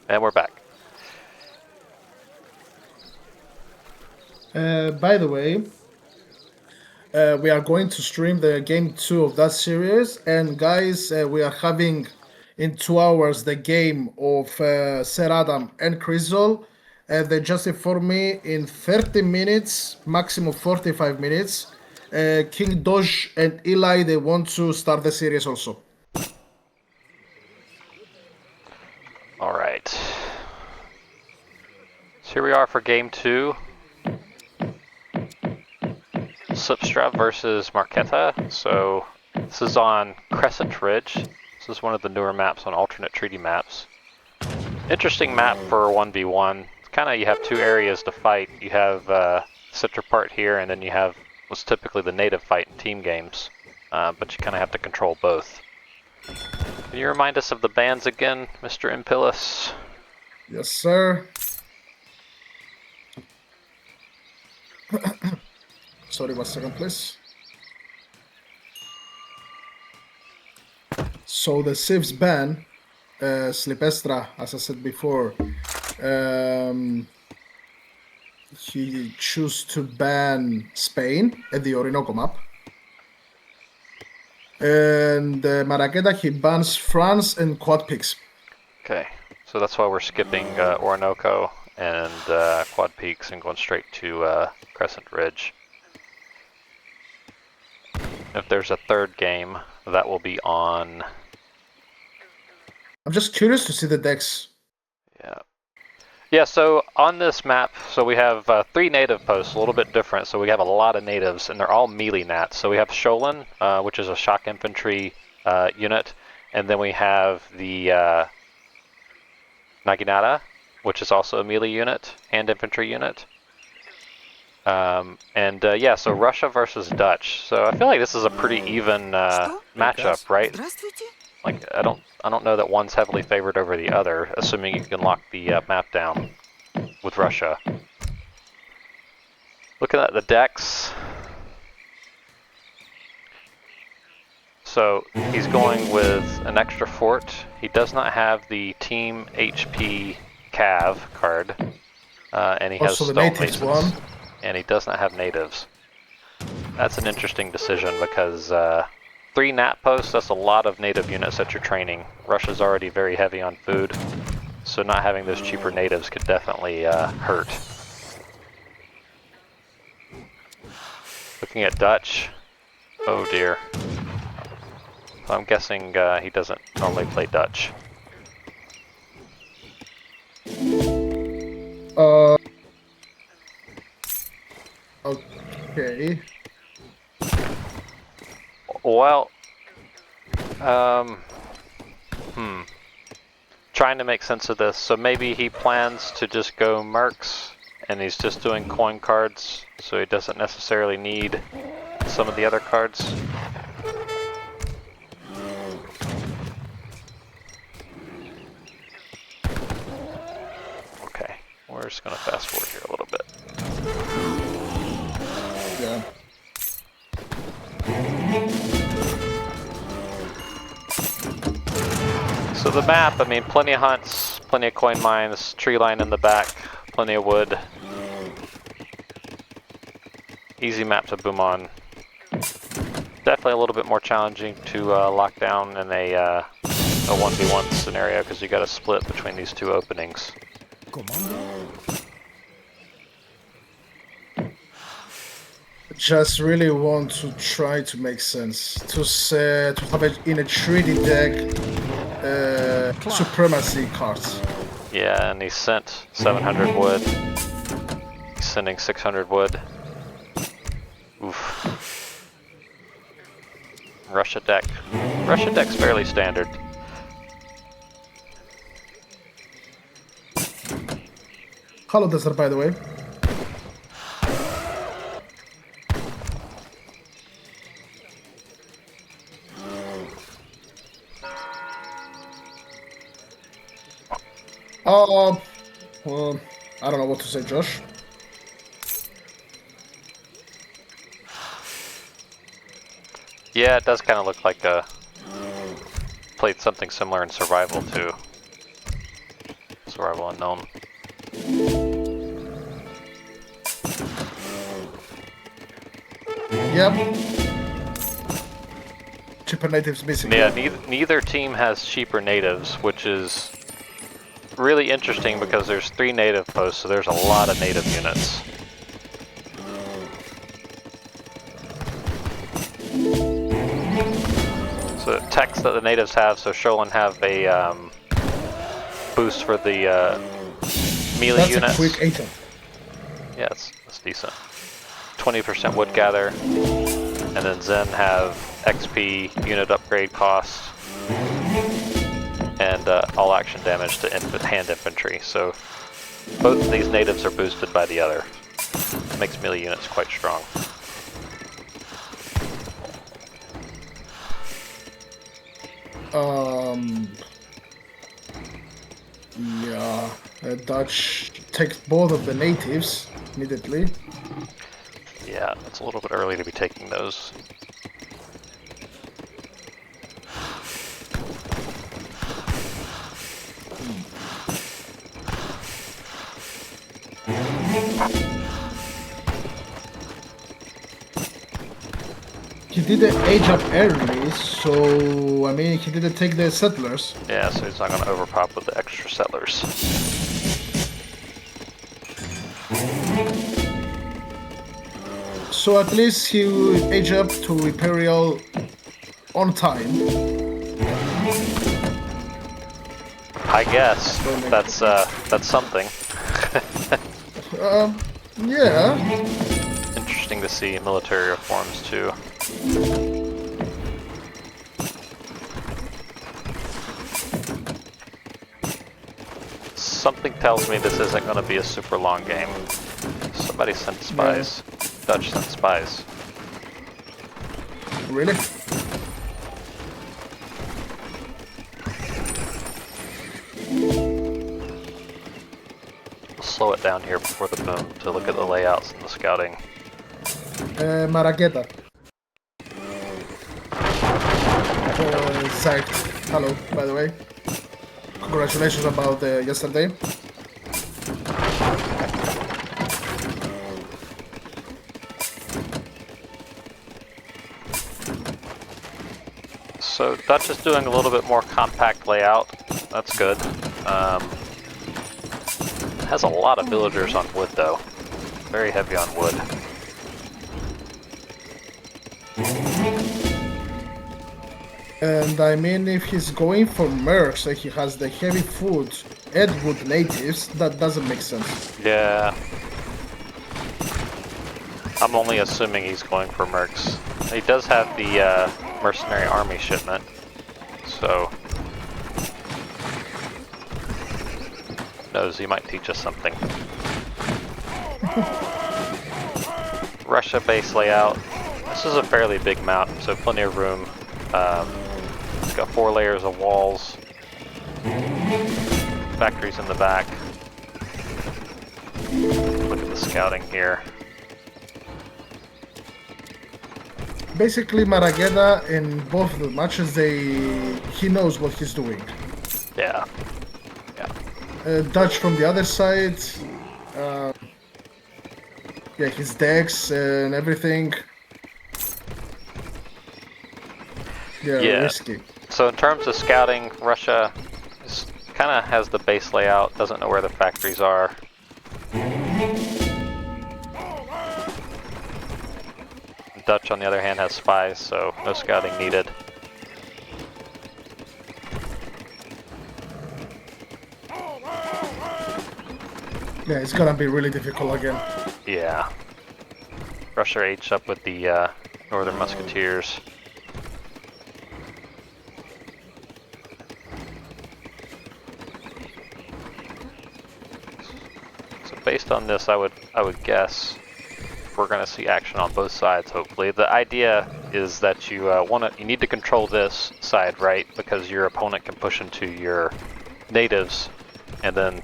And we're back. By the way, we are going to stream the game 2 of that series. And guys, we are having in 2 hours the game of Sir Adam and Crystal. They just informed me in 30 minutes, maximum 45 minutes. King Doge and Eli, they want to start the series also. All right. So here we are for game 2. Slipperstra versus Marraqueta. So this is on Crescent Ridge. This is one of the newer maps on alternate treaty maps. Interesting map for 1v1. Kind of, you have two areas to fight. You have center part here, and then you have what's typically the native fight in team games. But you kind of have to control both. Can you remind us of the bans again, Mr. Impillus? Yes, sir. Sorry, 1 second, please. So the Civs ban, Slipperstra, as I said before, he chose to ban Spain at the Orinoco map. And Marraqueta, he bans France and Quad Peaks. Okay, so that's why we're skipping Orinoco and Quad Peaks and going straight to Crescent Ridge. If there's a third game, that will be on... I'm just curious to see the decks. Yeah, so on this map, so we have 3 native posts, a little bit different. So we have a lot of natives, and they're all melee nats. So we have Sholin, which is a shock infantry unit, and then we have the Naginata, which is also a melee unit, hand infantry unit. Yeah, so Russia versus Dutch. So I feel like this is a pretty even matchup, right? Like I don't know that one's heavily favored over the other, assuming you can lock the map down with Russia. Looking at the decks. So he's going with an extra fort. He does not have the Team HP Cav card, and he Also has the natives Stonemasons, one. and he does not have natives. That's an interesting decision because 3 nat posts, that's a lot of native units that you're training. Russia's already very heavy on food, so not having those cheaper natives could definitely hurt. Looking at Dutch, oh dear. I'm guessing he doesn't normally play Dutch. Okay. Well, trying to make sense of this. So maybe he plans to just go Mercs, and he's just doing coin cards, so he doesn't necessarily need some of the other cards. Okay, we're just gonna fast forward here a little bit. Yeah. So the map, I mean, plenty of hunts, plenty of coin mines, tree line in the back, plenty of wood. Easy map to boom on. Definitely a little bit more challenging to lock down in a 1v1 scenario because you got to split between these 2 openings. Just really want to try to make sense. To have it in a treaty deck supremacy cards. Yeah, and he sent 700 wood. He's sending 600 wood. Oof. Russia deck. Russia deck's fairly standard. Hello, Desert, by the way. Well, I don't know what to say, Josh. Yeah, it does kind of look like played something similar in survival too. Survival unknown. Yep. Cheaper natives missing. Yeah, neither team has cheaper natives, which is really interesting because there's 3 native posts, so there's a lot of native units. So techs that the natives have, so Sholin have a boost for the melee That's units. a quick item. Yeah, that's decent. 20% wood gather, and then Zen have XP, unit upgrade costs, and all action damage to hand infantry. So both of these natives are boosted by the other. Makes melee units quite strong. Yeah, Dutch takes both of the natives immediately. Yeah, it's a little bit early to be taking those. He didn't age up early, so I mean he didn't take the settlers. Yeah, so he's not going to overpop with the extra settlers. So at least he will age up to Imperial on time. I guess that's something. Yeah. Interesting to see military reforms too. Something tells me this isn't going to be a super long game. Somebody sent spies. Yeah. Dutch sent spies. Really? We'll slow it down here before the boom to look at the layouts and the scouting. Marraqueta. Psyched. Hello, by the way. Congratulations about yesterday. So Dutch is doing a little bit more compact layout. That's good. Has a lot of villagers on wood though. Very heavy on wood. And I mean, if he's going for mercs, like he has the heavy food and wood natives, that doesn't make sense. Yeah. I'm only assuming he's going for mercs. He does have the mercenary army shipment, so who knows, he might teach us something. Russia base layout. This is a fairly big map, so plenty of room. It's got 4 layers of walls. Factories in the back. Look at the scouting here. Basically, Marraqueta in both the matches, he knows what he's doing. Yeah. Yeah. Dutch from the other side, yeah, his decks and everything. Yeah, risky. So in terms of scouting, Russia kind of has the base layout, doesn't know where the factories are. Dutch, on the other hand, has spies, so no scouting needed. Yeah, it's gonna be really difficult again. Yeah. Russia aged up with the Northern Musketeers. So based on this, I would guess we're going to see action on both sides, hopefully. The idea is that you you need to control this side, right? Because your opponent can push into your natives, and then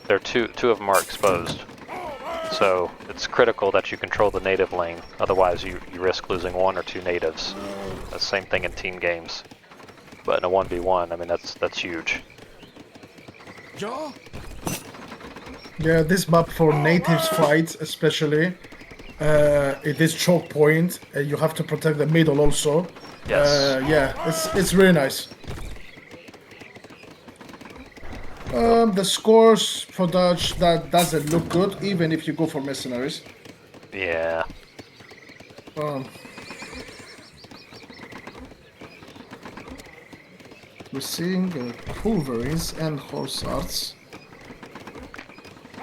there are two of them are exposed. So it's critical that you control the native lane, otherwise you risk losing 1 or 2 natives. The same thing in team games. But in a 1v1, I mean, that's huge. Yo Yeah, this map for natives fights especially. It is choke point. You have to protect the middle also. Yes. Yeah, it's really nice. The scores for Dutch that doesn't look good, even if you go for mercenaries. Yeah. Um, we're seeing Wolverines and horse arts.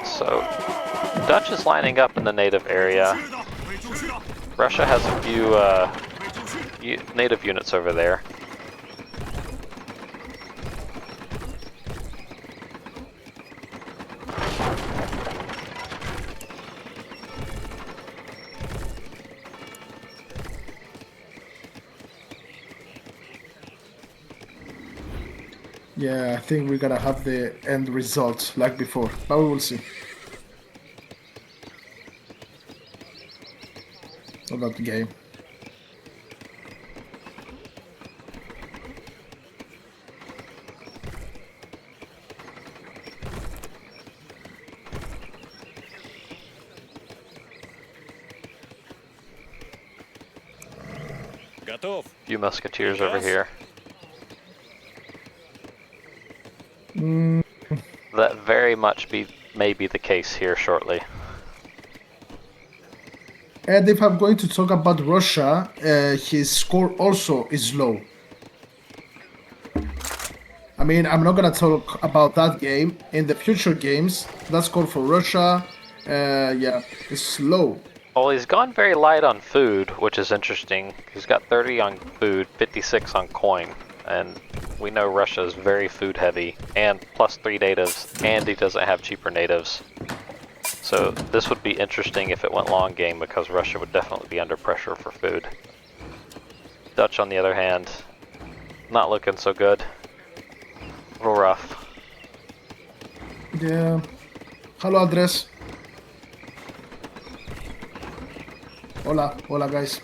So, Dutch is lining up in the native area. Russia has a few native units over there. Yeah, I think we're gonna have the end result like before, but we will see about the game. Готов. Few musketeers over here. That very much may be the case here shortly. And if I'm going to talk about Russia, his score also is low. I mean, I'm not gonna talk about that game. In the future games, that score for Russia, yeah, is low. Well, he's gone very light on food, which is interesting. He's got 30 on food, 56 on coin, and we know Russia is very food heavy, and +3 natives, and he doesn't have cheaper natives. So this would be interesting if it went long game, because Russia would definitely be under pressure for food. Dutch, on the other hand, not looking so good. A little rough. Yeah. Hello, Andres. Hola, hola, guys.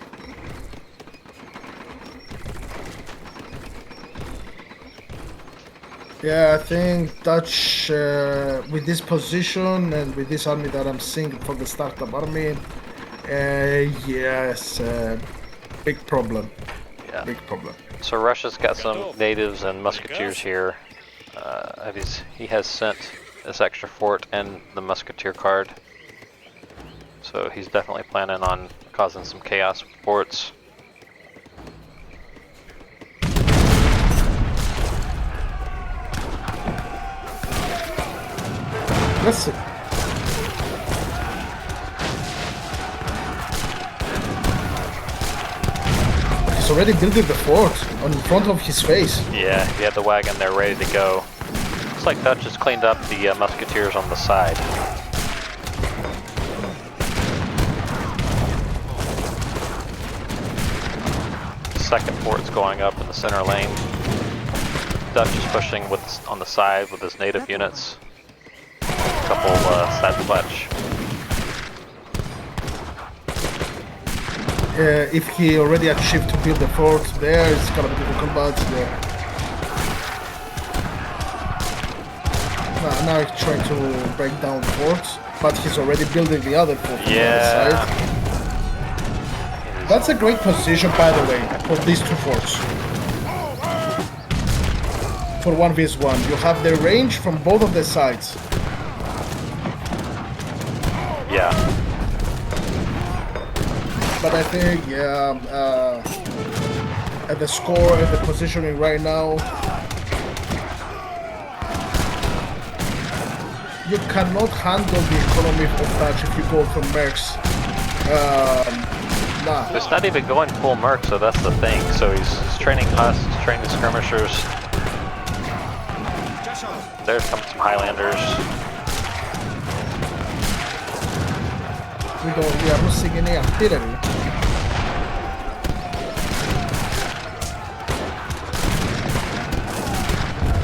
Yeah, I think Dutch, with this position and with this army that I'm seeing for the startup army, yes, big problem. Yeah. Big problem. So Russia's got some natives and musketeers here. He has sent this extra fort and the musketeer card. So he's definitely planning on causing some chaos with forts. Let's see. He's already building the fort on in front of his face. Yeah, he had the wagon there ready to go. Looks like Dutch has cleaned up the musketeers on the side. Second fort's going up in the center lane. Dutch is pushing on the side with his native units. A couple side fletch. If he already achieved to build the fort there, it's gonna be difficult, but yeah. Now he's trying to break down the forts, but he's already building the other fort on the other side. That's a great position, by the way, for these two forts. For 1v1, you have the range from both of the sides. Yeah. But I think, yeah, at the score, at the positioning right now, you cannot handle the economy of Dutch if you go from mercs. Nah. It's not even going full merc, so that's the thing. So he's training us, he's training skirmishers. There comes some Highlanders. We are losing any artillery.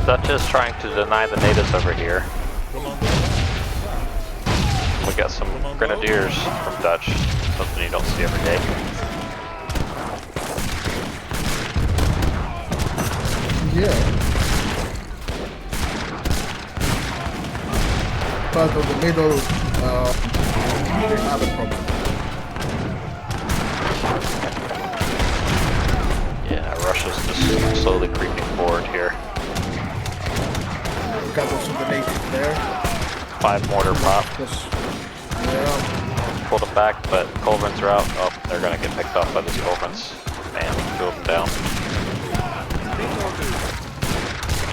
Dutch is trying to deny the natives over here. We got some grenadiers from Dutch, something you don't see every day. Yeah. but on the middle, they have a problem. Yeah, Russia's just slowly creeping forward here. We got also the native there. 5 mortar pop. Yeah. Pulled them back, but culverins are out. Oh, they're gonna get picked off by these culverins. Bam, 2 of them down.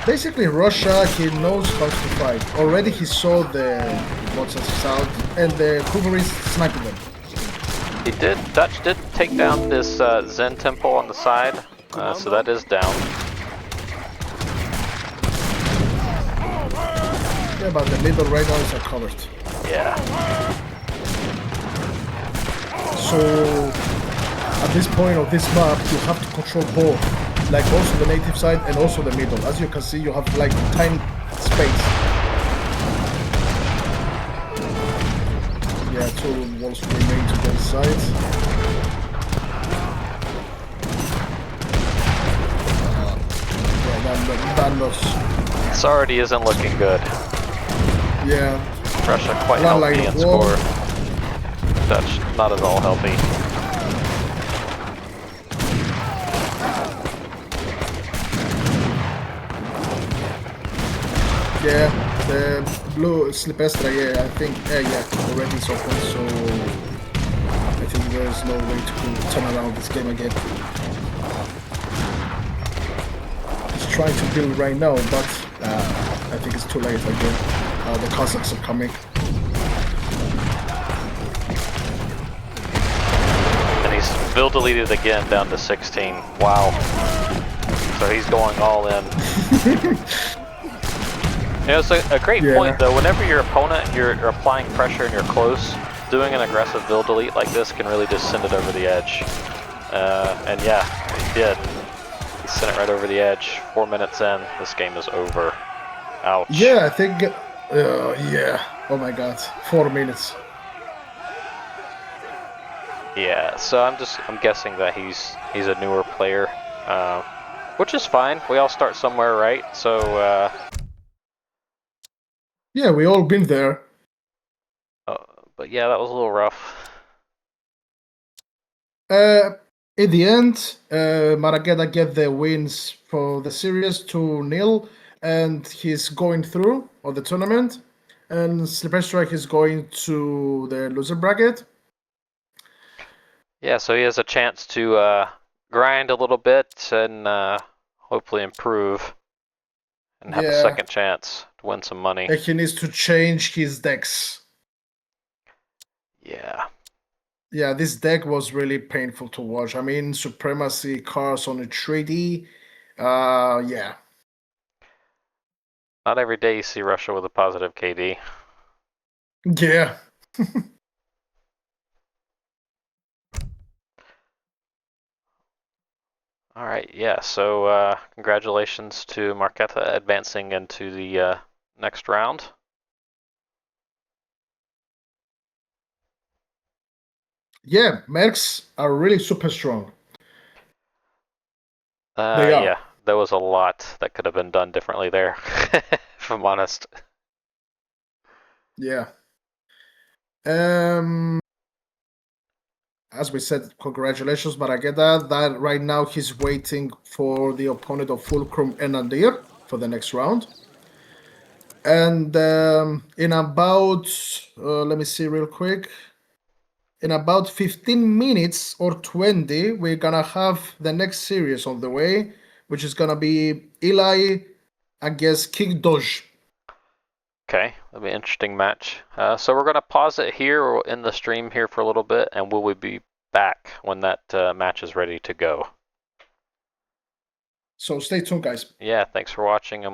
Basically, Russia, he knows how to fight. Already he saw the monsters out, and the Kuvaris sniping them. He did, Dutch did take down this Zen temple on the side, so that is down. Yeah, but the middle right now is covered. Yeah. So, at this point of this map, you have to control both. Like also the native side and also the middle. As you can see, you have like tiny space. Yeah, 2 walls remain to both sides. Yeah, that looks... This already isn't looking good. Yeah. Russia quite healthy in score. Dutch not at all healthy. Yeah, the blue Slipperstra, yeah, I think, yeah, already is open, so I think there's no way to turn around this game again. He's trying to build right now, but I think it's too late again. The Cossacks are coming. And he's build deleted again down to 16. Wow. So he's going all in. You know, it's a great point though. Whenever your opponent, you're applying pressure and you're close, doing an aggressive build delete like this can really just send it over the edge. And yeah, he did. He sent it right over the edge. 4 minutes in, this game is over. Ouch. Yeah, I think. Yeah. Oh my God. 4 minutes. Yeah. So I'm guessing that he's a newer player, which is fine. We all start somewhere, right? So. Yeah, we all been there. But yeah, that was a little rough. In the end, Marraqueta get the wins for the series 2-0, and he's going through on the tournament. And Slipperstra is going to the loser bracket. Yeah, so he has a chance to grind a little bit and hopefully improve and have a second chance to win some money. And he needs to change his decks. Yeah. Yeah, this deck was really painful to watch. I mean, Supremacy cards on a treaty. Yeah. Not every day you see Russia with a positive KD. Yeah. All right, yeah, so congratulations to Marraqueta advancing into the next round. Yeah, Mercs are really super strong. They are. Yeah, there was a lot that could have been done differently there, if I'm honest. Yeah. As we said, congratulations, Marraqueta. That right now he's waiting for the opponent of Fulcrum and Nadir for the next round. And in about, let me see real quick. In about 15 minutes or 20, we're gonna have the next series on the way, which is gonna be Eli against Kick Doj. Okay, that'll be an interesting match. So we're gonna pause it here or in the stream here for a little bit, and we'll be back when that match is ready to go. So stay tuned, guys. Yeah, thanks for watching.